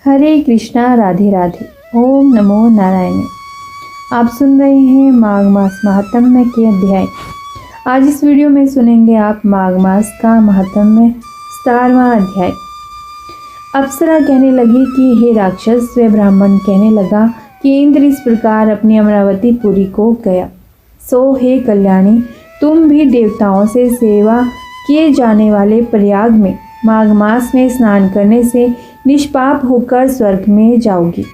हरे कृष्णा राधे राधे। ओम नमो नारायण। आप सुन रहे हैं माघ मास महात्म्य के अध्याय। आज इस वीडियो में सुनेंगे आप माघ मास का महात्म्य 17वां अध्याय। अप्सरा कहने लगी कि हे राक्षस। वे ब्राह्मण कहने लगा कि इंद्र इस प्रकार अपनी अमरावती पुरी को गया। सो हे कल्याणी, तुम भी देवताओं से सेवा किए जाने वाले प्रयाग में माघ मास में स्नान करने से निष्पाप होकर स्वर्ग में जाओगी।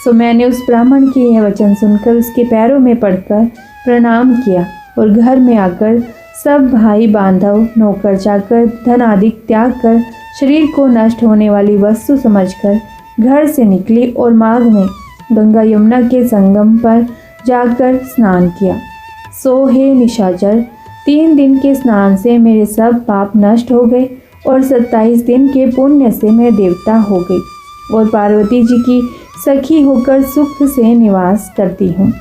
सो मैंने उस ब्राह्मण के यह वचन सुनकर उसके पैरों में पड़कर प्रणाम किया और घर में आकर सब भाई बांधव नौकर चाकर धन आदि त्याग कर शरीर को नष्ट होने वाली वस्तु समझकर घर से निकली और माघ में गंगा यमुना के संगम पर जाकर स्नान किया। सो हे निशाचर, 3 दिन के स्नान से मेरे सब पाप नष्ट हो गए और 27 दिन के पुण्य से मैं देवता हो गई और पार्वती जी की सखी होकर सुख से निवास करती हूँ।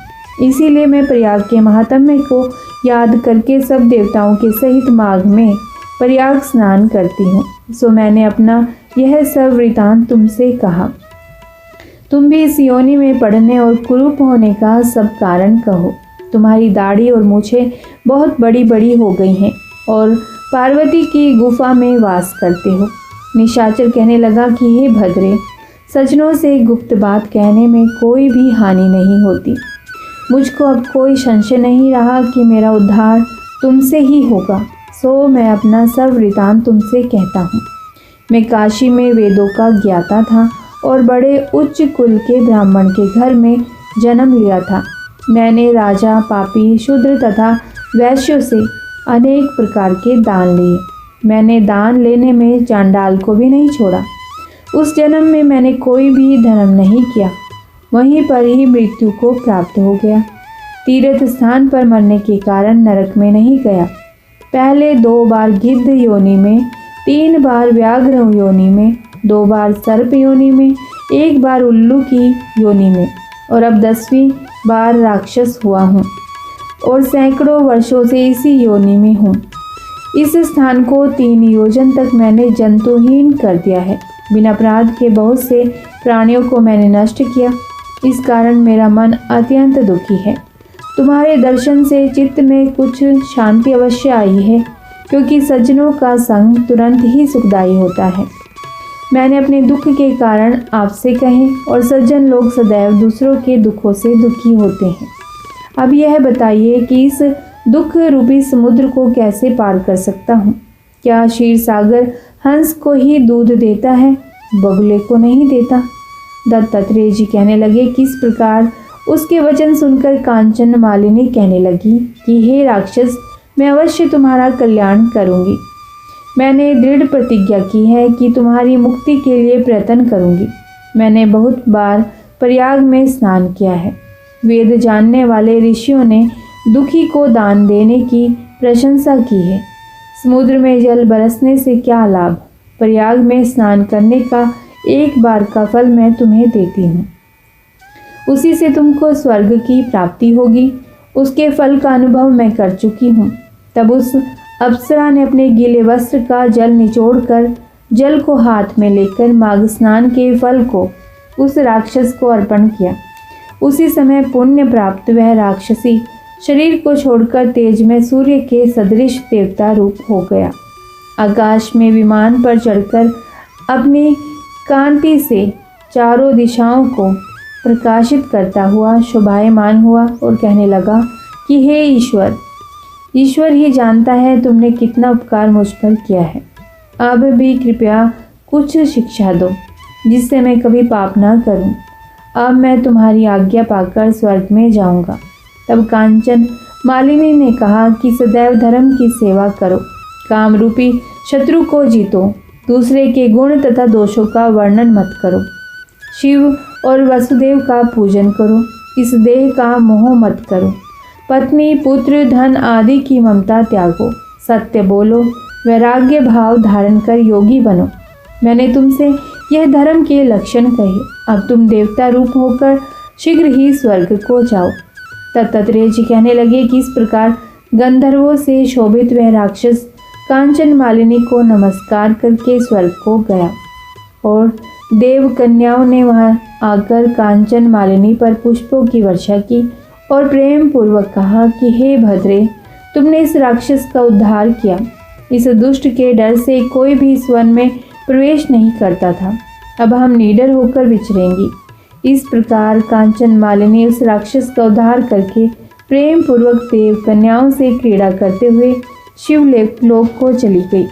इसीलिए मैं प्रयाग के महात्म्य को याद करके सब देवताओं के सहित माघ में प्रयाग स्नान करती हूँ। सो मैंने अपना यह सब वृतांत तुमसे कहा। तुम भी इस योनि में पड़ने और कुरूप होने का सब कारण कहो। तुम्हारी दाढ़ी और मूछें बहुत बड़ी बड़ी हो गई हैं और पार्वती की गुफा में वास करते हो। निशाचर कहने लगा कि हे भद्रे, सज्जनों से गुप्त बात कहने में कोई भी हानि नहीं होती। मुझको अब कोई संशय नहीं रहा कि मेरा उद्धार तुमसे ही होगा। सो मैं अपना सब वृतांत तुमसे कहता हूँ। मैं काशी में वेदों का ज्ञाता था और बड़े उच्च कुल के ब्राह्मण के घर में जन्म लिया था। मैंने राजा, पापी, शूद्र तथा वैश्यों से अनेक प्रकार के दान लिए। मैंने दान लेने में चांडाल को भी नहीं छोड़ा। उस जन्म में मैंने कोई भी धर्म नहीं किया, वहीं पर ही मृत्यु को प्राप्त हो गया। तीर्थ स्थान पर मरने के कारण नरक में नहीं गया। पहले 2 बार गिद्ध योनि में, 3 बार व्याघ्र योनि में, 2 बार सर्प योनि में, 1 बार उल्लू की योनि में और अब 10वीं बार राक्षस हुआ हूँ और सैकड़ों वर्षों से इसी योनि में हूँ। इस स्थान को 3 योजन तक मैंने जंतुहीन कर दिया है। बिना अपराध के बहुत से प्राणियों को मैंने नष्ट किया। इस कारण मेरा मन अत्यंत दुखी है। तुम्हारे दर्शन से चित्त में कुछ शांति अवश्य आई है, क्योंकि सज्जनों का संग तुरंत ही सुखदायी होता है। मैंने अपने दुख के कारण आपसे कहे और सज्जन लोग सदैव दूसरों के दुखों से दुखी होते हैं। अब यह बताइए कि इस दुख रूपी समुद्र को कैसे पार कर सकता हूँ। क्या क्षीर सागर हंस को ही दूध देता है, बगुले को नहीं देता। दत्तात्रेय जी कहने लगे। किस प्रकार उसके वचन सुनकर कांचन मालिनी कहने लगी कि हे राक्षस, मैं अवश्य तुम्हारा कल्याण करूँगी। मैंने दृढ़ प्रतिज्ञा की है कि तुम्हारी मुक्ति के लिए प्रयत्न करूँगी। मैंने बहुत बार प्रयाग में स्नान किया है। वेद जानने वाले ऋषियों ने दुखी को दान देने की प्रशंसा की है। समुद्र में जल बरसने से क्या लाभ। प्रयाग में स्नान करने का 1 बार का फल मैं तुम्हें देती हूँ। उसी से तुमको स्वर्ग की प्राप्ति होगी। उसके फल का अनुभव मैं कर चुकी हूँ। तब उस अप्सरा ने अपने गीले वस्त्र का जल निचोड़कर जल को हाथ में लेकर माघ स्नान के फल को उस राक्षस को अर्पण किया। उसी समय पुण्य प्राप्त वह राक्षसी शरीर को छोड़कर तेज में सूर्य के सदृश देवता रूप हो गया। आकाश में विमान पर चढ़कर अपनी कांति से चारों दिशाओं को प्रकाशित करता हुआ शोभायमान हुआ और कहने लगा कि हे ईश्वर, ईश्वर ही जानता है तुमने कितना उपकार मुझ पर किया है। अब भी कृपया कुछ शिक्षा दो, जिससे मैं कभी पाप ना करूं। अब मैं तुम्हारी आज्ञा पाकर स्वर्ग में जाऊंगा। तब कांचन मालिनी ने कहा कि सदैव धर्म की सेवा करो, काम रूपी शत्रु को जीतो, दूसरे के गुण तथा दोषों का वर्णन मत करो, शिव और वसुदेव का पूजन करो, इस देह का मोह मत करो, पत्नी, पुत्र, धन आदि की ममता त्यागो, सत्य बोलो, वैराग्य भाव धारण कर योगी बनो। मैंने तुमसे यह धर्म के लक्षण कहे। अब तुम देवता रूप होकर शीघ्र ही स्वर्ग को जाओ। दत्तात्रेय जी कहने लगे कि इस प्रकार गंधर्वों से शोभित वह राक्षस कांचन मालिनी को नमस्कार करके स्वर्ग को गया और देव कन्याओं ने वहां आकर कांचन मालिनी पर पुष्पों की वर्षा की और प्रेम पूर्वक कहा कि हे भद्रे, तुमने इस राक्षस का उद्धार किया। इस दुष्ट के डर से कोई भी इस वन में प्रवेश नहीं करता था। अब हम निडर होकर विचरेंगी। इस प्रकार कांचन मालिनी उस राक्षस का उद्धार करके प्रेम पूर्वक देव कन्याओं से क्रीड़ा करते हुए शिवलोक को चली गई।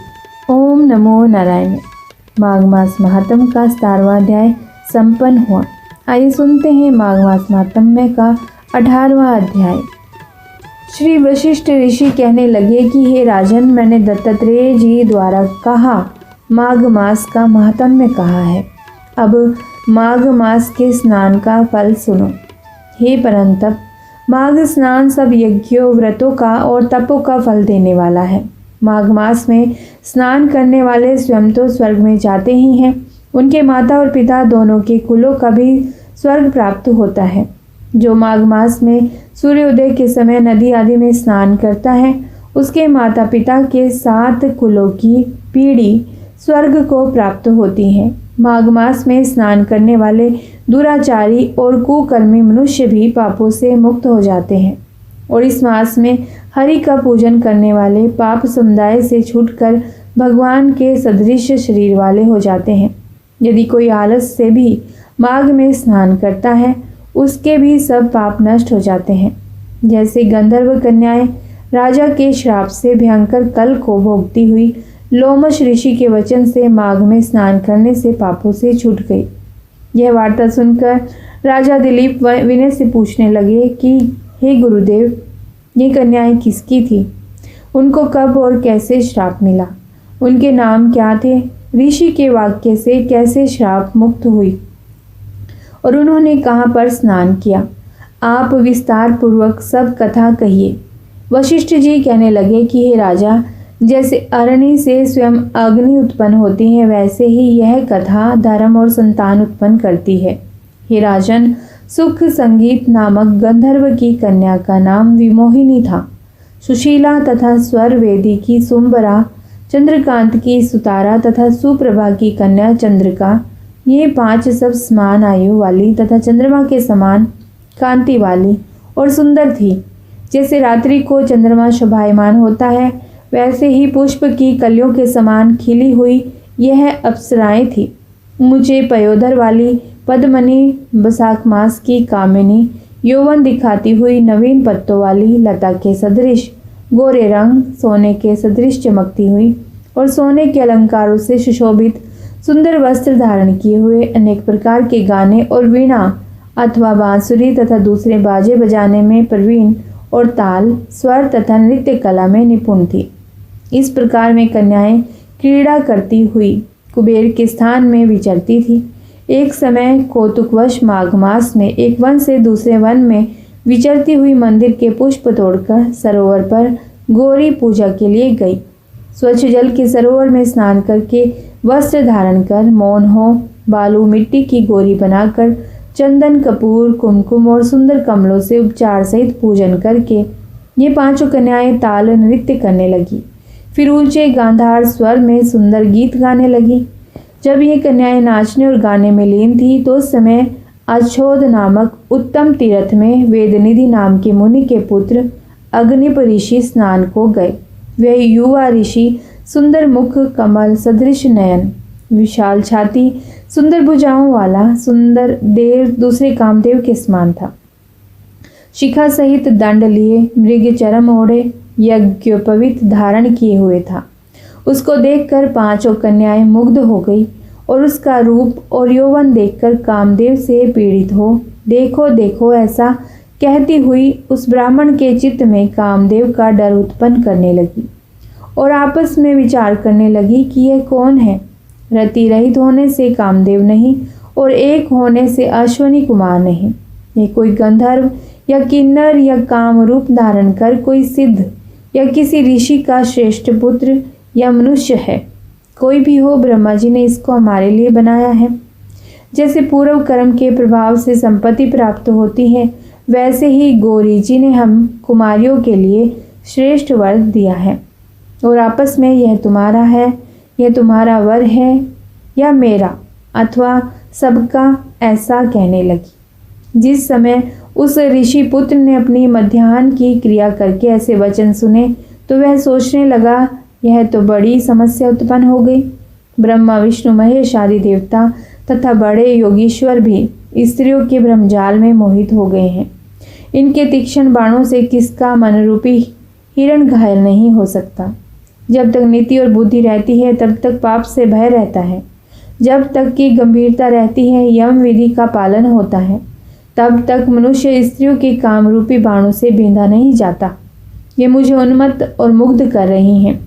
ओम नमो नारायण। माघ मास महात्म का 17वां अध्याय संपन्न हुआ। आइए सुनते हैं माघ मास महात्म्य का 18वां अध्याय। श्री वशिष्ठ ऋषि कहने लगे कि हे राजन, मैंने दत्तात्रेय जी द्वारा कहा माघ मास का महात्म्य कहा है। अब माघ मास के स्नान का फल सुनो। हे परंतप, माघ स्नान सब यज्ञों, व्रतों का और तपों का फल देने वाला है। माघ मास में स्नान करने वाले स्वयं तो स्वर्ग में जाते ही हैं, उनके माता और पिता दोनों के कुलों का भी स्वर्ग प्राप्त होता है। जो माघ मास में सूर्योदय के समय नदी आदि में स्नान करता है, उसके माता पिता के 7 कुलों की पीढ़ी स्वर्ग को प्राप्त होती है। माघ मास में स्नान करने वाले दुराचारी और कुकर्मी मनुष्य भी पापों से मुक्त हो जाते हैं और इस मास में हरि का पूजन करने वाले पाप समुदाय से छूटकर भगवान के सदृश शरीर वाले हो जाते हैं। यदि कोई आलस से भी माघ में स्नान करता है, उसके भी सब पाप नष्ट हो जाते हैं। जैसे गंधर्व कन्याएं राजा के श्राप से भयंकर कल को भोगती हुई लोमश ऋषि के वचन से माघ में स्नान करने से पापों से छूट गई। यह वार्ता सुनकर राजा दिलीप विनय से पूछने लगे कि हे गुरुदेव, ये कन्याएं किसकी थी? उनको कब और कैसे श्राप मिला? उनके नाम क्या थे? ऋषि के वाक्य से कैसे श्राप मुक्त हुई और उन्होंने कहाँ पर स्नान किया? आप विस्तार पूर्वक सब कथा कहिए। वशिष्ठ जी कहने लगे कि हे राजा, जैसे अग्नि से स्वयं अग्नि उत्पन्न होती है, वैसे ही यह कथा धर्म और संतान उत्पन्न करती है। हे राजन, सुख संगीत नामक गंधर्व की कन्या का नाम विमोहिनी था। सुशीला तथा स्वर वेदी की सुंबरा, चंद्रकांत की सुतारा तथा सुप्रभा की कन्या चंद्रिका, ये 5 सब समान आयु वाली तथा चंद्रमा के समान कांति वाली और सुंदर थी। जैसे रात्रि को चंद्रमा शोभायमान होता है, वैसे ही पुष्प की कलियों के समान खिली हुई यह अप्सराएं थी। मुझे पयोधर वाली पद्मनी, बसाख मास की कामिनी, यौवन दिखाती हुई नवीन पत्तों वाली लता के सदृश, गोरे रंग, सोने के सदृश चमकती हुई और सोने के अलंकारों से सुशोभित सुंदर वस्त्र धारण किए हुए, अनेक प्रकार के गाने और वीणा अथवा बांसुरी तथा दूसरे बाजे बजाने में प्रवीण और ताल, स्वर तथा नृत्य कला में निपुण थी। इस प्रकार में कन्याएं क्रीड़ा करती हुई कुबेर के स्थान में विचरती थी। एक समय कौतुकवश माघ मास में एक वन से दूसरे वन में विचरती हुई मंदिर के पुष्प तोड़कर सरोवर पर गौरी पूजा के लिए गई। स्वच्छ जल के सरोवर में स्नान करके वस्त्र धारण कर, मौन हो, बालू मिट्टी की गौरी बनाकर चंदन, कपूर, कुमकुम और सुंदर कमलों से उपचार सहित पूजन करके ये 5 कन्याएं ताल नृत्य करने लगी। फिर ऊंचे गांधार स्वर में सुंदर गीत गाने लगी। जब ये कन्याएं नाचने और गाने में लीन थी, तो उस समय अछोद नामक उत्तम तीर्थ में वेदनिधि नाम के मुनि के पुत्र अग्निप ऋषि स्नान को गए। वह युवा ऋषि सुंदर मुख, कमल सदृश नयन, विशाल छाती, सुंदर भुजाओं वाला सुंदर देव दूसरे कामदेव के समान था। शिखा सहित दंड लिए, मृग चरम ओढ़े, यज्ञोपवीत धारण किए हुए था। उसको देखकर 5 कन्याएं मुग्ध हो गई और उसका रूप और यौवन देखकर कामदेव से पीड़ित हो देखो देखो ऐसा कहती हुई उस ब्राह्मण के चित्त में कामदेव का डर उत्पन्न करने लगी और आपस में विचार करने लगी कि यह कौन है। रति रहित होने से कामदेव नहीं और एक होने से अश्वनी कुमार नहीं। ये कोई गंधर्व या किन्नर या काम रूप धारण कर कोई सिद्ध या किसी ऋषि का श्रेष्ठ पुत्र या मनुष्य है। कोई भी हो, ब्रह्मा जी ने इसको हमारे लिए बनाया है। जैसे पूर्व कर्म के प्रभाव से संपत्ति प्राप्त होती है, वैसे ही गौरी जी ने हम कुमारियों के लिए श्रेष्ठ वर दिया है और आपस में यह तुम्हारा है, यह तुम्हारा वर है या मेरा, अथवा सबका ऐसा कहने लगी। जिस समय उस ऋषि पुत्र ने अपनी मध्याह्न की क्रिया करके ऐसे वचन सुने तो वह सोचने लगा, यह तो बड़ी समस्या उत्पन्न हो गई। ब्रह्मा विष्णु महेश आदि देवता तथा बड़े योगीश्वर भी स्त्रियों के ब्रह्मजाल में मोहित हो गए हैं। इनके तीक्ष्ण बाणों से किसका मनरूपी हिरण घायल नहीं हो सकता। जब तक नीति और बुद्धि रहती है तब तक पाप से भय रहता है। जब तक की गंभीरता रहती है, यम विधि का पालन होता है, तब तक मनुष्य स्त्रियों के काम रूपी बाणों से बींधा नहीं जाता। ये मुझे उन्मत्त और मुग्ध कर रही हैं।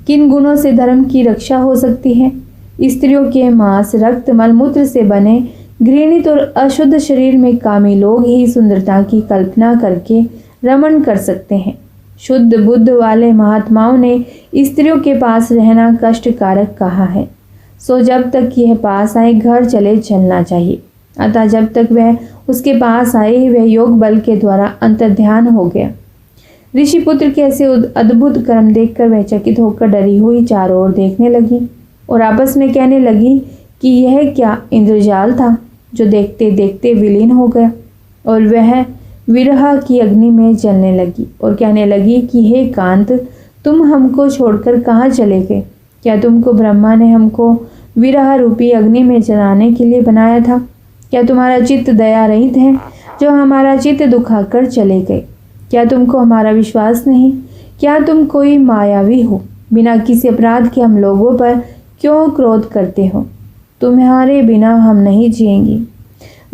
किन गुणों से धर्म की रक्षा हो सकती है? स्त्रियों के मांस, रक्त, मलमूत्र से बने घृणित और अशुद्ध शरीर में कामी लोग ही सुंदरता की कल्पना करके रमण कर सकते हैं। शुद्ध बुद्ध वाले महात्माओं ने स्त्रियों के पास रहना कष्टकारक कहा है। सो जब तक यह पास आए घर चले चलना चाहिए। अतः जब तक वह उसके पास आए वह योग बल के द्वारा अंतर्ध्यान हो गया। ऋषि पुत्र के ऐसे अद्भुत कर्म देखकर वह चकित होकर डरी हुई चारों ओर देखने लगी और आपस में कहने लगी कि यह क्या इंद्रजाल था जो देखते देखते विलीन हो गया। और वह विरह की अग्नि में जलने लगी और कहने लगी कि हे कांत, तुम हमको छोड़कर कहाँ चले गए? क्या तुमको ब्रह्मा ने हमको विरह रूपी अग्नि में जलाने के लिए बनाया था? क्या तुम्हारा चित्त दया रहित है जो हमारा चित्त दुखाकर चले गए? क्या तुमको हमारा विश्वास नहीं? क्या तुम कोई मायावी हो? बिना किसी अपराध के हम लोगों पर क्यों क्रोध करते हो? तुम्हारे बिना हम नहीं जिएंगे।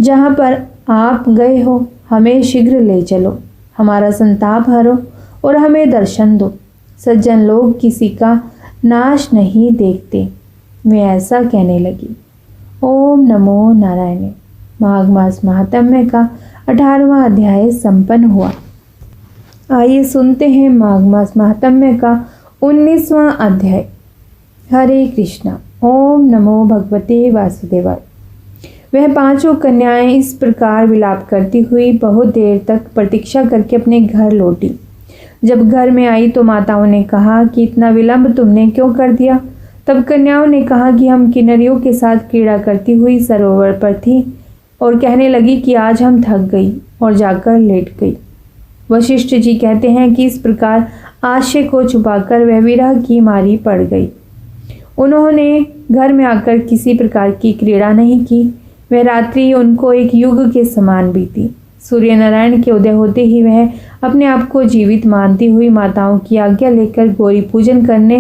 जहाँ पर आप गए हो हमें शीघ्र ले चलो, हमारा संताप हरो और हमें दर्शन दो। सज्जन लोग किसी का नाश नहीं देखते। मैं ऐसा कहने लगी। ओम नमो नारायण। माघ मास महात्म्य का 18वां अध्याय संपन्न हुआ। आइए सुनते हैं माघ मास महात्म्य का 19वां अध्याय। हरे कृष्णा। ओम नमो भगवते वासुदेवाय। वह पांचों कन्याएं इस प्रकार विलाप करती हुई बहुत देर तक प्रतीक्षा करके अपने घर लौटी। जब घर में आई तो माताओं ने कहा कि इतना विलंब तुमने क्यों कर दिया? तब कन्याओं ने कहा कि हम किन्नरियों के साथ क्रीड़ा करती हुई सरोवर पर थी और कहने लगी कि आज हम थक गई और जाकर लेट गई। वशिष्ठ जी कहते हैं कि इस प्रकार आशय को छुपाकर वह विरह की मारी पड़ गई। उन्होंने घर में आकर किसी प्रकार की क्रीड़ा नहीं की। वह रात्रि उनको एक युग के समान बीती। सूर्य नारायण के उदय होते ही वह अपने आप को जीवित मानती हुई माताओं की आज्ञा लेकर गौरी पूजन करने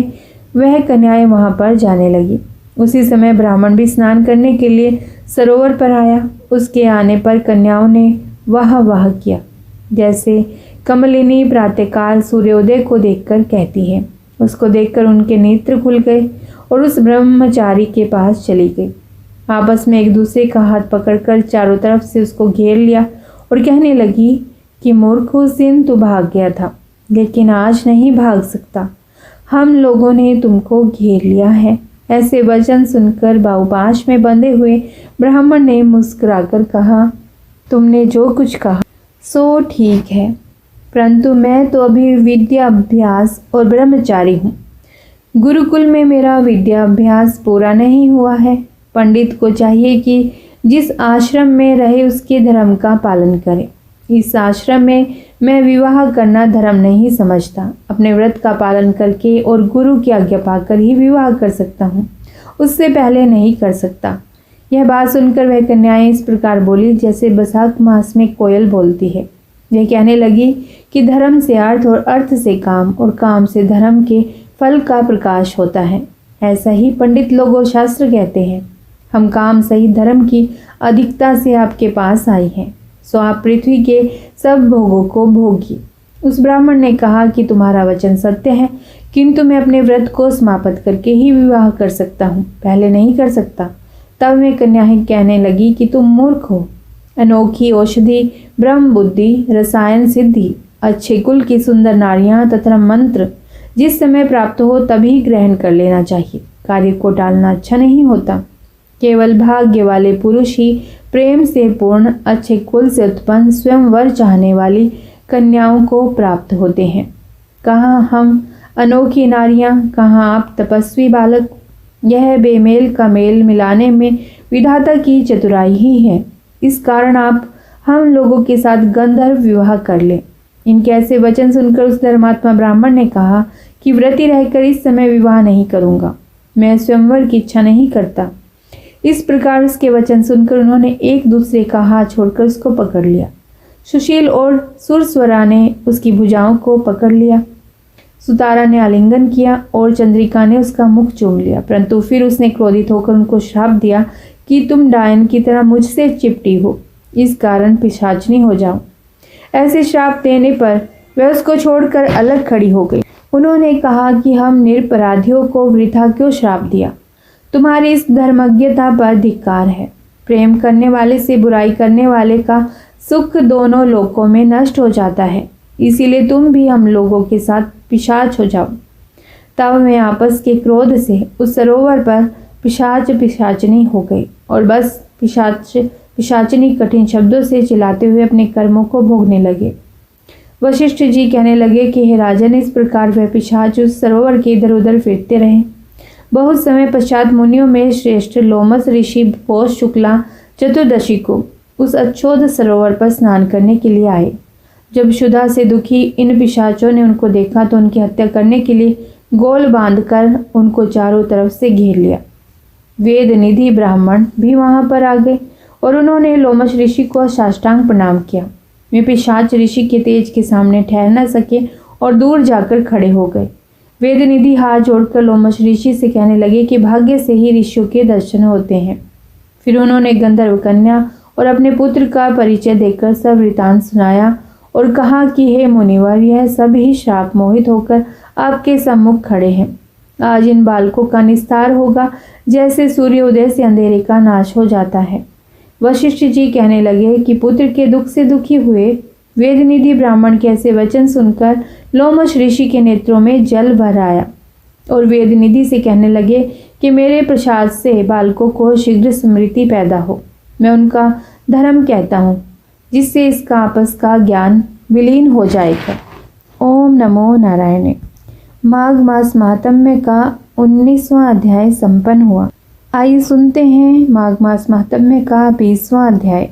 वह कन्याएं वहां पर जाने लगी। उसी समय ब्राह्मण भी स्नान करने के लिए सरोवर पर आया। उसके आने पर कन्याओं ने वाह किया, जैसे कमलिनी प्रातःकाल सूर्योदय को देखकर कहती है। उसको देखकर उनके नेत्र खुल गए और उस ब्रह्मचारी के पास चली गई। आपस में एक दूसरे का हाथ पकड़कर चारों तरफ से उसको घेर लिया और कहने लगी कि मूर्ख, उस दिन तू भाग गया था लेकिन आज नहीं भाग सकता। हम लोगों ने तुमको घेर लिया है। ऐसे वचन सुनकर बाहुपाश में बंधे हुए ब्राह्मण ने मुस्कुराकर कहा, तुमने जो कुछ कहा सो ठीक है, परंतु मैं तो अभी विद्याभ्यास और ब्रह्मचारी हूँ। गुरुकुल में मेरा विद्याभ्यास पूरा नहीं हुआ है। पंडित को चाहिए कि जिस आश्रम में रहे उसके धर्म का पालन करे। इस आश्रम में मैं विवाह करना धर्म नहीं समझता। अपने व्रत का पालन करके और गुरु की आज्ञा पाकर ही विवाह कर सकता हूँ, उससे पहले नहीं कर सकता। यह बात सुनकर वह कन्याएं इस प्रकार बोली जैसे बैसाख मास में कोयल बोलती है। वह कहने लगी कि धर्म से अर्थ और अर्थ से काम और काम से धर्म के फल का प्रकाश होता है। ऐसा ही पंडित लोग और शास्त्र कहते हैं। हम काम सहित धर्म की अधिकता से आपके पास आई हैं, सो आप पृथ्वी के सब भोगों को भोगिए। उस ब्राह्मण ने कहा कि तुम्हारा वचन सत्य है, किंतु मैं अपने व्रत को समाप्त करके ही विवाह कर सकता हूँ, पहले नहीं कर सकता। तब मैं कन्याएं कहने लगी कि तुम मूर्ख हो। अनोखी औषधि, ब्रह्म बुद्धि, रसायन सिद्धि, अच्छे कुल की सुंदर नारियां तथा मंत्र जिस समय प्राप्त हो तभी ग्रहण कर लेना चाहिए। कार्य को टालना अच्छा नहीं होता। केवल भाग्य वाले पुरुष ही प्रेम से पूर्ण, अच्छे कुल से उत्पन्न, स्वयं वर चाहने वाली कन्याओं को प्राप्त होते हैं। कहाँ हम अनोखी नारियां, कहाँ आप तपस्वी बालक। यह बेमेल का मेल मिलाने में विधाता की चतुराई ही है। इस कारण आप हम लोगों के साथ गंधर्व विवाह कर ले। इनके ऐसे वचन सुनकर उस धर्मात्मा ब्राह्मण ने कहा कि व्रती रहकर इस समय विवाह नहीं करूंगा, मैं स्वयंवर की इच्छा नहीं करता। इस प्रकार उसके वचन सुनकर उन्होंने एक दूसरे का हाथ छोड़कर उसको पकड़ लिया। सुशील और सुरस्वरा ने उसकी भुजाओं को पकड़ लिया। सुतारा ने आलिंगन किया और चंद्रिका ने उसका मुख चूम लिया, परंतु फिर उसने क्रोधित होकर उनको श्राप दिया कि तुम डायन की तरह मुझसे चिपटी हो, इस कारण पिशाचनी हो जाओ। ऐसे श्राप देने पर वह उसको छोड़कर अलग खड़ी हो गई। उन्होंने कहा कि हम निरपराधियों को वृथा क्यों श्राप दिया? तुम्हारी इस धर्मज्ञता पर धिक्कार है। प्रेम करने वाले से बुराई करने वाले का सुख दोनों लोकों में नष्ट हो जाता है, इसीलिए तुम भी हम लोगों के साथ पिशाच हो जाओ। तब मैं आपस के क्रोध से उस सरोवर पर पिशाचनी हो गई और बस पिशाचनी कठिन शब्दों से चिल्लाते हुए अपने कर्मों को भोगने लगे। वशिष्ठ जी कहने लगे कि हे राजन, इस प्रकार वह पिशाच उस सरोवर के इधर उधर फिरते रहे। बहुत समय पश्चात मुनियों में श्रेष्ठ लोमस ऋषि पौष शुक्ला चतुर्दशी को उस अच्छोद सरोवर पर स्नान करने के लिए आए। जब क्षुधा से दुखी इन पिशाचों ने उनको देखा तो उनकी हत्या करने के लिए गोल बांधकर उनको चारों तरफ से घेर लिया। वेद निधि ब्राह्मण भी वहां पर आ गए और उन्होंने लोमश ऋषि को साष्टांग प्रणाम किया। वे पिशाच ऋषि के तेज के सामने ठहर न सके और दूर जाकर खड़े हो गए। वेद निधि हाथ जोड़कर लोमश ऋषि से कहने लगे कि भाग्य से ही ऋषियों के दर्शन होते हैं। फिर उन्होंने गंधर्व कन्या और अपने पुत्र का परिचय देकर सब वृतांत सुनाया और कहा कि हे मुनिवर, यह सब ही श्राप मोहित होकर आपके सम्मुख खड़े हैं। आज इन बालकों का निस्तार होगा जैसे सूर्योदय से अंधेरे का नाश हो जाता है। वशिष्ठ जी कहने लगे कि पुत्र के दुख से दुखी हुए वेदनिधि ब्राह्मण के ऐसे वचन सुनकर लोमश ऋषि के नेत्रों में जल भर आया और वेदनिधि से कहने लगे कि मेरे प्रसाद से बालकों को शीघ्र स्मृति पैदा हो। मैं उनका धर्म कहता हूँ, जिससे इसका आपस का ज्ञान विलीन हो जाएगा। ओम नमो नारायण। माघ मास महात्म्य का 19वां अध्याय संपन्न हुआ। आइए सुनते हैं माघ मास महात्म्य का 20वां अध्याय।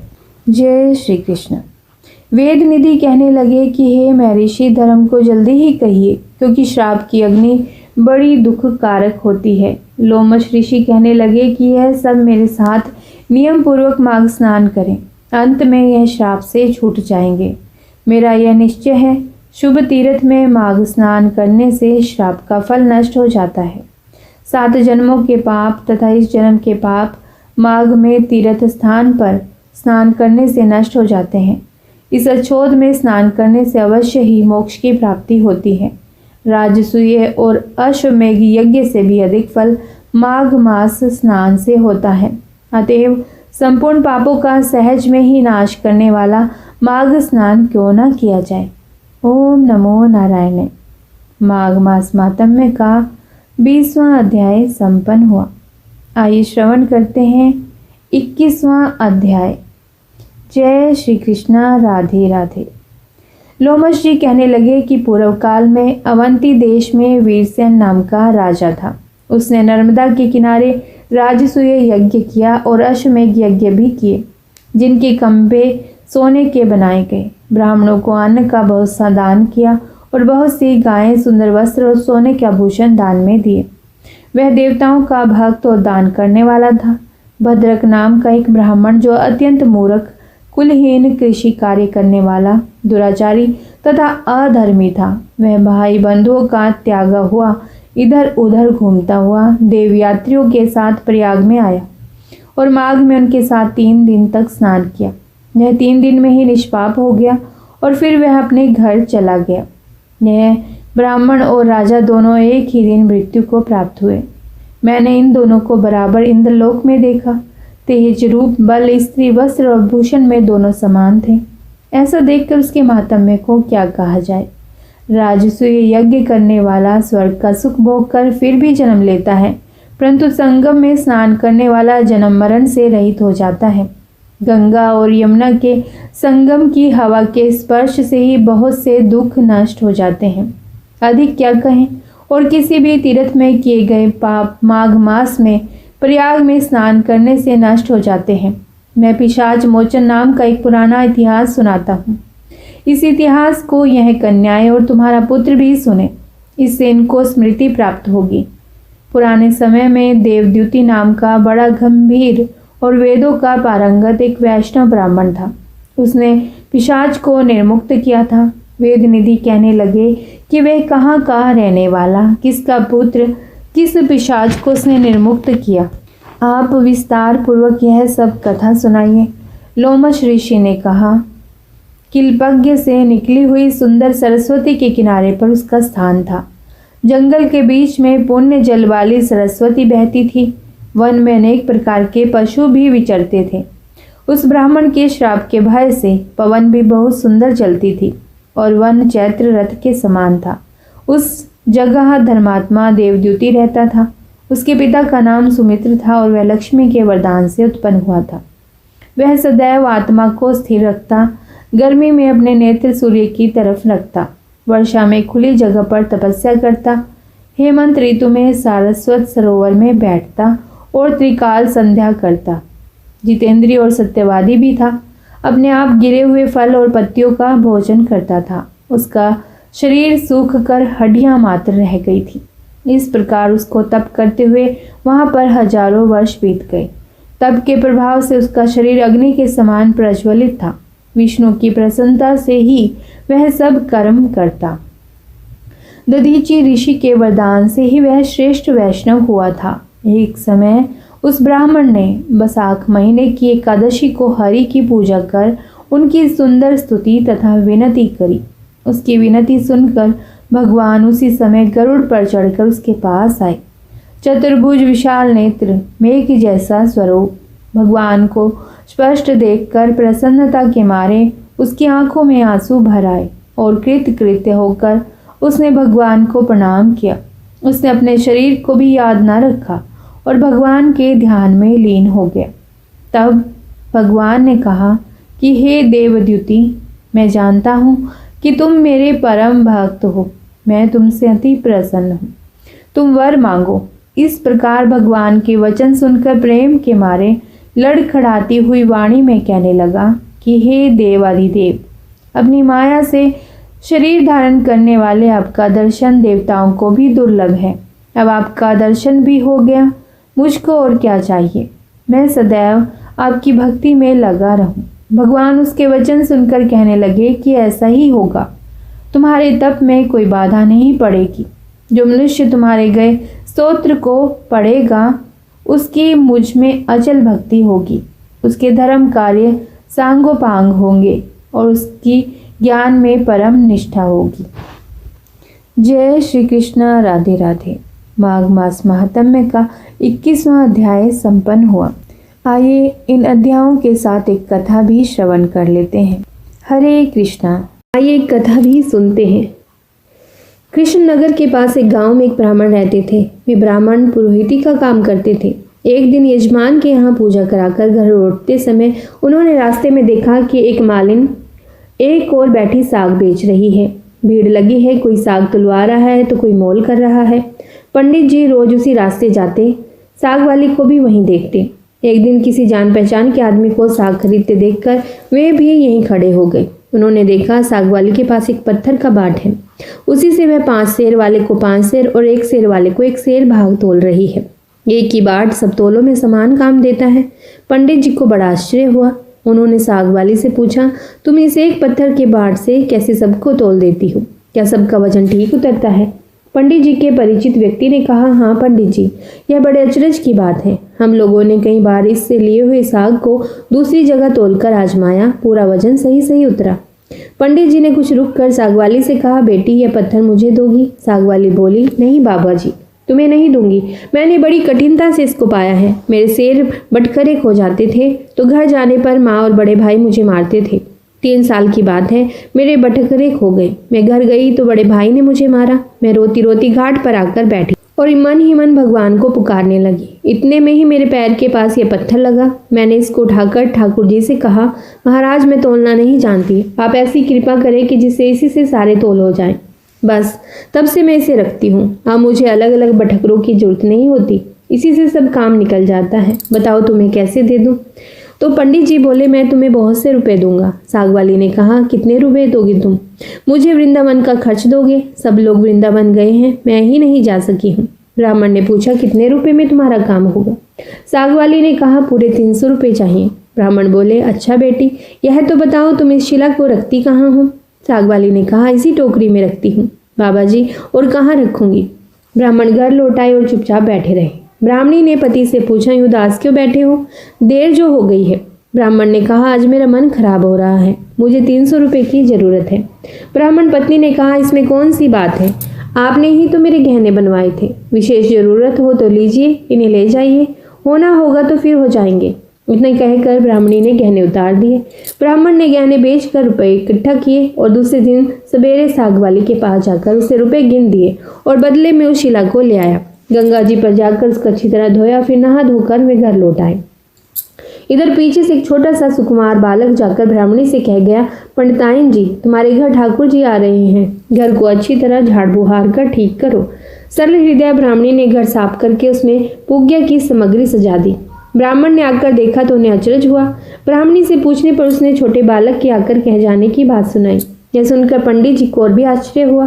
जय श्री कृष्ण। वेद निधि कहने लगे कि हे महर्षि, धर्म को जल्दी ही कहिए, क्योंकि श्राप की अग्नि बड़ी दुख कारक होती है। लोमश ऋषि कहने लगे कि यह सब मेरे साथ नियम पूर्वक माघ स्नान करें, अंत में यह श्राप से छूट जाएंगे। मेरा यह निश्चय है, शुभ तीर्थ में माघ स्नान करने से श्राप का फल नष्ट हो जाता है। 7 जन्मों के पाप तथा इस जन्म के पाप माघ में तीर्थ स्थान पर स्नान करने से नष्ट हो जाते हैं। इस अच्छोद में स्नान करने से अवश्य ही मोक्ष की प्राप्ति होती है। राजसूय और अश्वमेघ यज्ञ से भी अधिक फल माघ मास स्नान से होता है। अतएव संपूर्ण पापों का सहज में ही नाश करने वाला माघ स्नान क्यों न किया जाए। ओम नमो नारायण। माघ मास महात्म्य का 20वां अध्याय संपन्न हुआ। आइए श्रवण करते हैं 21वां अध्याय। जय श्री कृष्णा। राधे राधे। लोमश जी कहने लगे कि पूर्व काल में अवंती देश में वीरसेन नाम का राजा था। उसने नर्मदा के किनारे राजसूय यज्ञ किया और अश्वमेघ यज्ञ भी किए, जिनके खंभे सोने के बनाए गए। ब्राह्मणों को अन्न का बहुत सा दान किया और बहुत सी गायें, सुंदर वस्त्र और सोने के आभूषण दान में दिए। वह देवताओं का भक्त और दान करने वाला था। भद्रक नाम का एक ब्राह्मण, जो अत्यंत मूर्ख, कुलहीन, कृषि कार्य करने वाला, दुराचारी तथा अधर्मी था, वह भाई बंधुओं का त्यागा हुआ इधर उधर घूमता हुआ देवयात्रियों के साथ प्रयाग में आया और माघ में उनके साथ 3 दिन तक स्नान किया। यह 3 दिन में ही निष्पाप हो गया और फिर वह अपने घर चला गया। यह ब्राह्मण और राजा दोनों एक ही दिन मृत्यु को प्राप्त हुए। मैंने इन दोनों को बराबर इंद्रलोक में देखा। तेज, रूप, बल, स्त्री, वस्त्र और भूषण में दोनों समान थे। ऐसा देखकर उसके महात्म्य को क्या कहा जाए। राजसूय यज्ञ करने वाला स्वर्ग का सुख भोग कर फिर भी जन्म लेता है, परंतु संगम में स्नान करने वाला जन्म मरण से रहित हो जाता है। गंगा और यमुना के संगम की हवा के स्पर्श से ही बहुत से दुख नष्ट हो जाते हैं। अधिक क्या कहें, और किसी भी तीर्थ में किए गए पाप माघ मास में प्रयाग में स्नान करने से नष्ट हो जाते हैं। मैं पिशाच मोचन नाम का एक पुराना इतिहास सुनाता हूँ। इस इतिहास को यह कन्याएं और तुम्हारा पुत्र भी सुने, इससे इनको स्मृति प्राप्त होगी। पुराने समय में देवद्युति नाम का बड़ा गंभीर और वेदों का पारंगत एक वैष्णव ब्राह्मण था। उसने पिशाच को निर्मुक्त किया था। वेद निधि कहने लगे कि वह कहाँ का रहने वाला, किसका पुत्र, किस पिशाच को उसने निर्मुक्त किया। आप विस्तार पूर्वक यह सब कथा सुनाइए। लोमश ऋषि ने कहा, किल्पज्ञ से निकली हुई सुंदर सरस्वती के किनारे पर उसका स्थान था। जंगल के बीच में पुण्य जल वाली सरस्वती बहती थी। वन में अनेक प्रकार के पशु भी विचरते थे। उस ब्राह्मण के श्राप के भय से पवन भी बहुत सुंदर चलती थी और वन चैत्र रथ के समान था। उस जगह धर्मात्मा देवद्युति रहता था। उसके पिता का नाम सुमित्र था और वह लक्ष्मी के वरदान से उत्पन्न हुआ था। वह सदैव आत्मा को स्थिर रखता, गर्मी में अपने नेत्र सूर्य की तरफ रखता, वर्षा में खुली जगह पर तपस्या करता, हेमंत ऋतु में सारस्वत सरोवर में बैठता और त्रिकाल संध्या करता। जितेंद्रिय और सत्यवादी भी था। अपने आप गिरे हुए फल और पत्तियों का भोजन करता था। उसका शरीर सूख कर हड्डियां मात्र रह गई थी। इस प्रकार उसको तप करते हुए वहां पर हजारों वर्ष बीत गए। तप के प्रभाव से उसका शरीर अग्नि के समान प्रज्वलित था। विष्णु की प्रसन्नता से ही वह सब कर्म करता। दधीचि ऋषि के वरदान से ही वह श्रेष्ठ वैष्णव हुआ था। एक समय उस ब्राह्मण ने बैसाख महीने की एकादशी को हरि की पूजा कर उनकी सुंदर स्तुति तथा विनती करी। उसकी विनती सुनकर भगवान उसी समय गरुड़ पर चढ़कर उसके पास आए। चतुर्भुज विशाल नेत्र, मेघ जैसा स्वरूप, भगवान को स्पष्ट देखकर प्रसन्नता के मारे उसकी आंखों में आंसू भर आए और कृतकृत्य होकर उसने भगवान को प्रणाम किया। उसने अपने शरीर को भी याद न रखा और भगवान के ध्यान में लीन हो गया। तब भगवान ने कहा कि हे देवद्युति, मैं जानता हूँ कि तुम मेरे परम भक्त हो। मैं तुमसे अति प्रसन्न हूँ। तुम वर मांगो। इस प्रकार भगवान के वचन सुनकर प्रेम के मारे लड़खड़ाती हुई वाणी में कहने लगा कि हे देवाधिदेव, अपनी माया से शरीर धारण करने वाले आपका दर्शन देवताओं को भी दुर्लभ है। अब आपका दर्शन भी हो गया, मुझको और क्या चाहिए। मैं सदैव आपकी भक्ति में लगा रहूं। भगवान उसके वचन सुनकर कहने लगे कि ऐसा ही होगा। तुम्हारे तप में कोई बाधा नहीं पड़ेगी। जो मनुष्य तुम्हारे गए स्तोत्र को पढ़ेगा उसकी मुझ में अचल भक्ति होगी। उसके धर्म कार्य सांगोपांग होंगे और उसकी ज्ञान में परम निष्ठा होगी। जय श्री कृष्ण। राधे राधे। माघ मास महात्म्य का 21वां अध्याय संपन्न हुआ। आइए इन अध्यायों के साथ एक कथा भी श्रवण कर लेते हैं। हरे कृष्णा। आइए एक कथा भी सुनते हैं। कृष्ण नगर के पास एक गांव में एक ब्राह्मण रहते थे। वे ब्राह्मण पुरोहिती का काम करते थे। एक दिन यजमान के यहाँ पूजा कराकर घर लौटते समय उन्होंने रास्ते में देखा कि एक मालिन एक ओर बैठी साग बेच रही है। भीड़ लगी है, कोई साग तुलवा रहा है तो कोई मोल कर रहा है। पंडित जी रोज उसी रास्ते जाते, साग वाली को भी वहीं देखते। एक दिन किसी जान पहचान के आदमी को साग खरीदते देखकर वे भी यहीं खड़े हो गए। उन्होंने देखा साग वाली के पास एक पत्थर का बाट है। उसी से वह 5 सेर वाले को 5 सेर और 1 सेर वाले को 1 सेर भाग तोल रही है। एक ही बाट सब तोलों में समान काम देता है। पंडित जी को बड़ा आश्चर्य हुआ। उन्होंने साग वाली से पूछा, तुम इस एक पत्थर के बाट से कैसे सबको तोल देती हो? क्या सबका वजन ठीक उतरता है? पंडित जी के परिचित व्यक्ति ने कहा, हाँ पंडित जी, यह बड़े अचरज की बात है। हम लोगों ने कई बार इससे लिए हुए साग को दूसरी जगह तोलकर आजमाया, पूरा वजन सही सही उतरा। पंडित जी ने कुछ रुक कर साग वाली से कहा, बेटी यह पत्थर मुझे दोगी? साग वाली बोली, नहीं बाबा जी, तुम्हें नहीं दूंगी। मैंने बड़ी कठिनता से इसको पाया है। मेरे सेर बटखरे खो जाते थे तो घर जाने पर माँ और बड़े भाई मुझे मारते थे। 3 साल की बात है, मेरे बटखरे खो गए। मैं घर गई तो बड़े भाई ने मुझे मारा। मैं रोती रोती घाट पर आकर बैठी और मन ही मन भगवान को पुकारने लगी। इतने में ही मेरे पैर के पास ये पत्थर लगा। मैंने इसको उठाकर ठाकुर जी से कहा, महाराज मैं तोलना नहीं जानती, आप ऐसी कृपा करें कि जिससे इसी से सारे तोल हो जाएं। बस तब से मैं इसे रखती हूँ। अब मुझे अलग अलग बटखरों की जरूरत नहीं होती, इसी से सब काम निकल जाता है। बताओ तुम्हें कैसे दे दूँ? तो पंडित जी बोले, मैं तुम्हें बहुत से रुपए दूंगा। साग वाली ने कहा, कितने रुपए दोगे तुम? मुझे वृंदावन का खर्च दोगे? सब लोग वृंदावन गए हैं, मैं ही नहीं जा सकी हूँ। ब्राह्मण ने पूछा, कितने रुपए में तुम्हारा काम होगा? साग वाली ने कहा, पूरे 300 रुपये चाहिए। ब्राह्मण बोले, अच्छा बेटी, यह तो बताओ तुम इस शिला को रखती कहाँ हो? साग वाली ने कहा, इसी टोकरी में रखती हूँ बाबा जी, और कहाँ रखूंगी? ब्राह्मण घर लौट आए और चुपचाप बैठे रहे। ब्राह्मणी ने पति से पूछा, यूं उदास क्यों बैठे हो? देर जो हो गई है। ब्राह्मण ने कहा, आज मेरा मन खराब हो रहा है, मुझे 300 रुपये की जरूरत है। ब्राह्मण पत्नी ने कहा, इसमें कौन सी बात है, आपने ही तो मेरे गहने बनवाए थे। विशेष जरूरत हो तो लीजिए, इन्हें ले जाइए, होना होगा तो फिर हो जाएंगे। इतना कहकर ब्राह्मणी ने गहने उतार दिए। ब्राह्मण ने गहने बेचकर रुपए इकट्ठा किए और दूसरे दिन सवेरे साग वाली के पास जाकर उसे रुपए गिन दिए और बदले में उस शिला को ले आया। गंगा जी पर जाकर उसको अच्छी तरह धोया, फिर नहा धोकर वे घर लौट आए। इधर पीछे से एक छोटा सा सुकुमार बालक जाकर ब्राह्मणी से कह गया, पंडिताइन जी, तुम्हारे घर ठाकुर जी आ रहे हैं, घर को अच्छी तरह झाड़ बुहार कर ठीक करो। सरल हृदय ब्राह्मणी ने घर साफ करके उसमें पूज्य की सामग्री सजा दी। ब्राह्मण ने आकर देखा तो उन्हें अचरज हुआ। ब्राह्मणी से पूछने पर उसने छोटे बालक के आकर कह जाने की बात सुनाई। यह सुनकर पंडित जी को और भी आश्चर्य हुआ।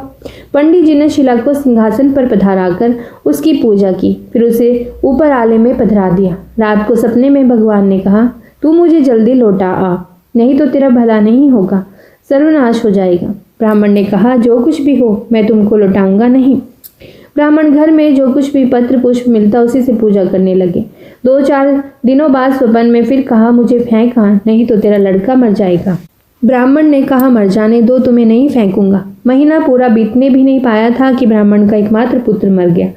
पंडित जी ने शिला को सिंहासन पर पधराकर उसकी पूजा की, फिर उसे ऊपर आले में पधरा दिया। रात को सपने में भगवान ने कहा, तू मुझे जल्दी लौटा आ, नहीं तो तेरा भला नहीं होगा, सर्वनाश हो जाएगा। ब्राह्मण ने कहा, जो कुछ भी हो मैं तुमको लौटाऊंगा नहीं। ब्राह्मण घर में जो कुछ भी पत्र पुष्प मिलता उसी से पूजा करने लगे। 2-4 दिनों बाद स्वपन में फिर कहा, मुझे फेंका, नहीं तो तेरा लड़का मर जाएगा। ब्राह्मण ने कहा, मर जाने दो, तुम्हें नहीं फेंकूंगा। महीना पूरा बीतने भी नहीं पाया था कि ब्राह्मण का एकमात्र पुत्र मर गया।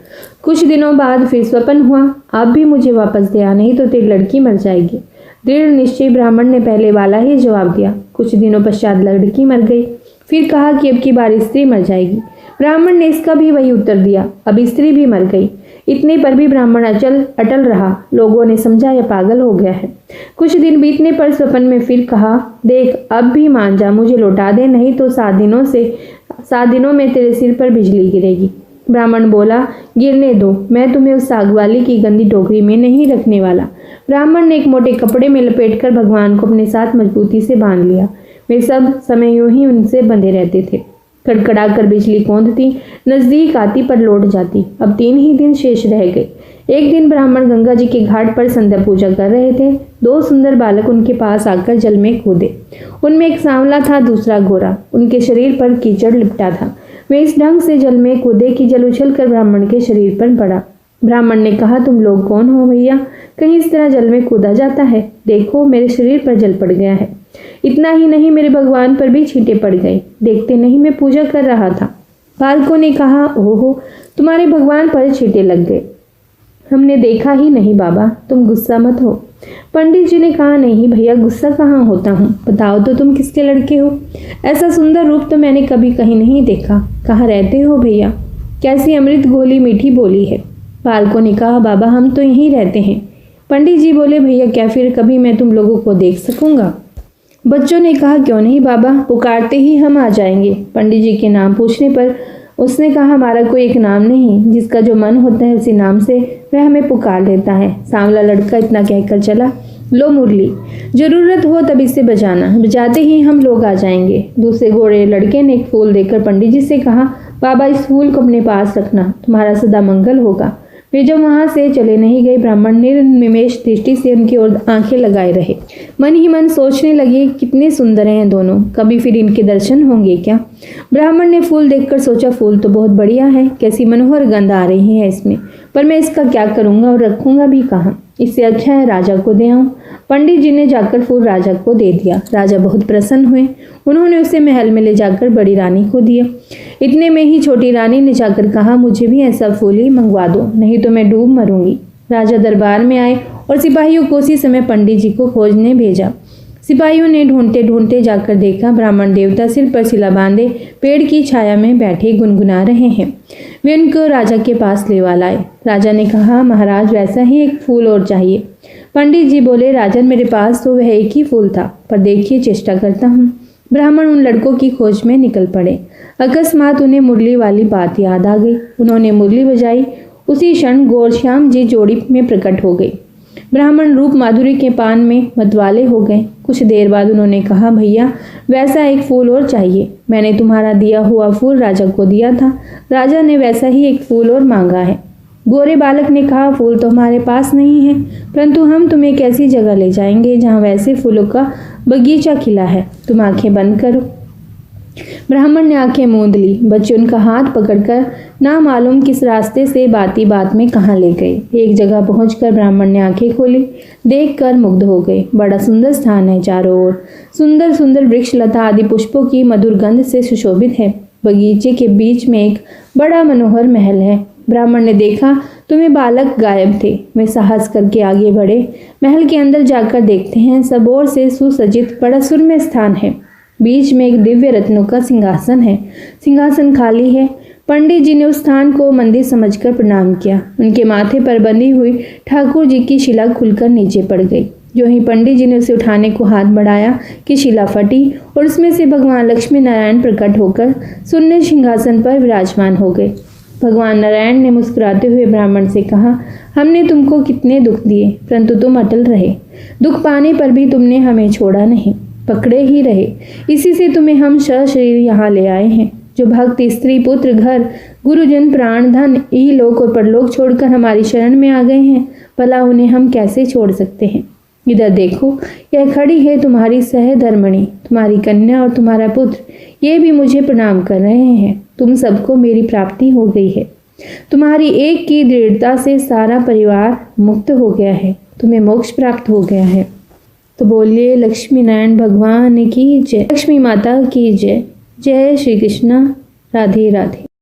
कुछ दिनों बाद फिर स्वपन हुआ, अब भी मुझे वापस दे आ, नहीं तो तेरी लड़की मर जाएगी। दृढ़ निश्चय ब्राह्मण ने पहले वाला ही जवाब दिया। कुछ दिनों पश्चात लड़की मर गई। फिर कहा कि अब की बार स्त्री मर जाएगी। ब्राह्मण ने इसका भी वही उत्तर दिया। अब स्त्री भी मर गई। इतने पर भी ब्राह्मण अटल रहा। लोगों ने समझा यह पागल हो गया है। कुछ दिन बीतने पर स्वपन में फिर कहा, देख अब भी मान जा, मुझे लौटा दे, नहीं तो 7 दिनों में तेरे सिर पर बिजली गिरेगी। ब्राह्मण बोला, गिरने दो, मैं तुम्हें उस साग वाली की गंदी टोकरी में नहीं रखने वाला। ब्राह्मण ने एक मोटे कपड़े में लपेटकर भगवान को अपने साथ मजबूती से बांध लिया। वे सब समय यूं ही उनसे बंधे रहते थे। खड़खड़ा कर बिजली कौंधती, नजदीक आती पर लौट जाती। अब 3 ही दिन शेष रह गए। एक दिन ब्राह्मण गंगा जी के घाट पर संध्या पूजा कर रहे थे। 2 सुंदर बालक उनके पास आकर जल में कूदे। उनमें एक सांवला था, दूसरा गोरा। उनके शरीर पर कीचड़ लिपटा था। वे इस ढंग से जल में कूदे कि जल उछलकर ब्राह्मण के शरीर पर पड़ा। ब्राह्मण ने कहा, तुम लोग कौन हो भैया? कहीं इस तरह जल में कूदा जाता है? देखो मेरे शरीर पर जल पड़ गया है। इतना ही नहीं, मेरे भगवान पर भी छींटे पड़ गए। देखते नहीं, मैं पूजा कर रहा था। बालकों ने कहा, ओहो, तुम्हारे भगवान पर छींटे लग गए। हमने देखा ही नहीं बाबा, तुम गुस्सा मत हो। पंडित जी ने कहा, नहीं भैया, गुस्सा कहाँ होता हूँ, बताओ तो तुम किसके लड़के हो? ऐसा सुंदर रूप तो मैंने कभी कहीं नहीं देखा। कहाँ रहते हो भैया? कैसी अमृत घोली मीठी बोली है। बालकों ने कहा, बाबा हम तो यहीं रहते हैं। पंडित जी बोले, भैया क्या फिर कभी मैं तुम लोगों को देख सकूंगा? बच्चों ने कहा, क्यों नहीं बाबा, पुकारते ही हम आ जाएंगे। पंडित जी के नाम पूछने पर उसने कहा, हमारा कोई एक नाम नहीं, जिसका जो मन होता है उसी नाम से वह हमें पुकार लेता है। सांवला लड़का इतना कहकर चला। लो मुरली, जरूरत हो तब इसे बजाना, बजाते ही हम लोग आ जाएंगे। दूसरे गोरे लड़के ने एक फूल देकर पंडित जी से कहा, बाबा इस फूल को अपने पास रखना, तुम्हारा सदा मंगल होगा। वे जब वहां से चले नहीं गए, ब्राह्मण निर्निमेष दृष्टि से उनकी ओर आंखें लगाए रहे। मन ही मन सोचने लगे, कितने सुंदर हैं दोनों, कभी फिर इनके दर्शन होंगे क्या? ब्राह्मण ने फूल देखकर सोचा, फूल तो बहुत बढ़िया है, कैसी मनोहर गंध आ रही है इसमें, पर मैं इसका क्या करूंगा और रखूंगा भी कहाँ? इससे अच्छा है राजा को दे आऊं। पंडित जी ने जाकर फूल राजा को दे दिया। राजा बहुत प्रसन्न हुए। उन्होंने उसे महल में ले जाकर बड़ी रानी को दिया। इतने में ही छोटी रानी ने जाकर कहा, मुझे भी ऐसा फूल ही मंगवा दो, नहीं तो मैं डूब मरूंगी। राजा दरबार में आए और सिपाहियों को उसी समय पंडित जी को खोजने भेजा। सिपाहियों ने ढूंढते ढूंढते जाकर देखा, ब्राह्मण देवता सिर पर सिला बांधे पेड़ की छाया में बैठे गुनगुना रहे हैं। वे उनको राजा के पास ले लाए। राजा ने कहा, महाराज वैसा ही एक फूल और चाहिए। पंडित जी बोले, राजन मेरे पास तो वह एक ही फूल था, पर देखिए चेष्टा करता हूँ। ब्राह्मण उन लड़कों की खोज में निकल पड़े। अकस्मात उन्हें मुरली वाली बात याद आ गई। उन्होंने मुरली बजाई। उसी क्षण गौरश्याम जी जोड़ी में प्रकट हो गई। ब्राह्मण रूप माधुरी के पान में मतवाले हो गए। कुछ देर बाद उन्होंने कहा, भैया वैसा एक फूल और चाहिए। मैंने तुम्हारा दिया हुआ फूल राजा को दिया था। राजा ने वैसा ही एक फूल और मांगा है। गोरे बालक ने कहा, फूल तो हमारे पास नहीं है, परंतु हम तुम्हें एक ऐसी जगह ले जाएंगे जहाँ वैसे फूलों का बगीचा खिला है। तुम आंखें बंद करो। ब्राह्मण ने आंखें मूंद ली। बच्चे उनका हाथ पकड़कर ना मालूम किस रास्ते से बाती बात में कहाँ ले गए। एक जगह पहुंचकर ब्राह्मण ने आंखें खोली। देखकर मुग्ध हो गए। बड़ा सुंदर स्थान है। चारों ओर सुंदर सुंदर वृक्ष लता आदि पुष्पों की मधुर गंध से सुशोभित है। बगीचे के बीच में एक बड़ा मनोहर महल है। ब्राह्मण ने देखा तो वे बालक गायब थे। वे साहस करके आगे बढ़े। महल के अंदर जाकर देखते हैं, सब ओर से सुसज्जित बड़ा सुरम्य स्थान है। बीच में एक दिव्य रत्नों का सिंहासन है। सिंहासन खाली है। पंडित जी ने उस स्थान को मंदिर समझकर प्रणाम किया। उनके माथे पर बंधी हुई ठाकुर जी की शिला खुलकर नीचे पड़ गई। जो ही पंडित जी ने उसे उठाने को हाथ बढ़ाया कि शिला फटी और उसमें से भगवान लक्ष्मी नारायण प्रकट होकर सुनने सिंहासन पर विराजमान हो गए। भगवान नारायण ने मुस्कुराते हुए ब्राह्मण से कहा, हमने तुमको कितने दुख दिए, परंतु तुम अटल रहे। दुख पाने पर भी तुमने हमें छोड़ा नहीं, पकड़े ही रहे। इसी से तुम्हें हम सशरीर यहाँ ले आए हैं। जो भक्त स्त्री पुत्र घर गुरुजन प्राण धन इहलोक और परलोक छोड़कर हमारी शरण में आ गए हैं, भला उन्हें हम कैसे छोड़ सकते हैं। इधर देखो, यह खड़ी है तुम्हारी सहधर्मणी, तुम्हारी कन्या और तुम्हारा पुत्र। ये भी मुझे प्रणाम कर रहे हैं। तुम सबको मेरी प्राप्ति हो गई है। तुम्हारी एक की दृढ़ता से सारा परिवार मुक्त हो गया है। तुम्हें मोक्ष प्राप्त हो गया है। तो बोलिए लक्ष्मी नारायण भगवान की जय। लक्ष्मी माता की जय। जय श्री कृष्ण। राधे राधे।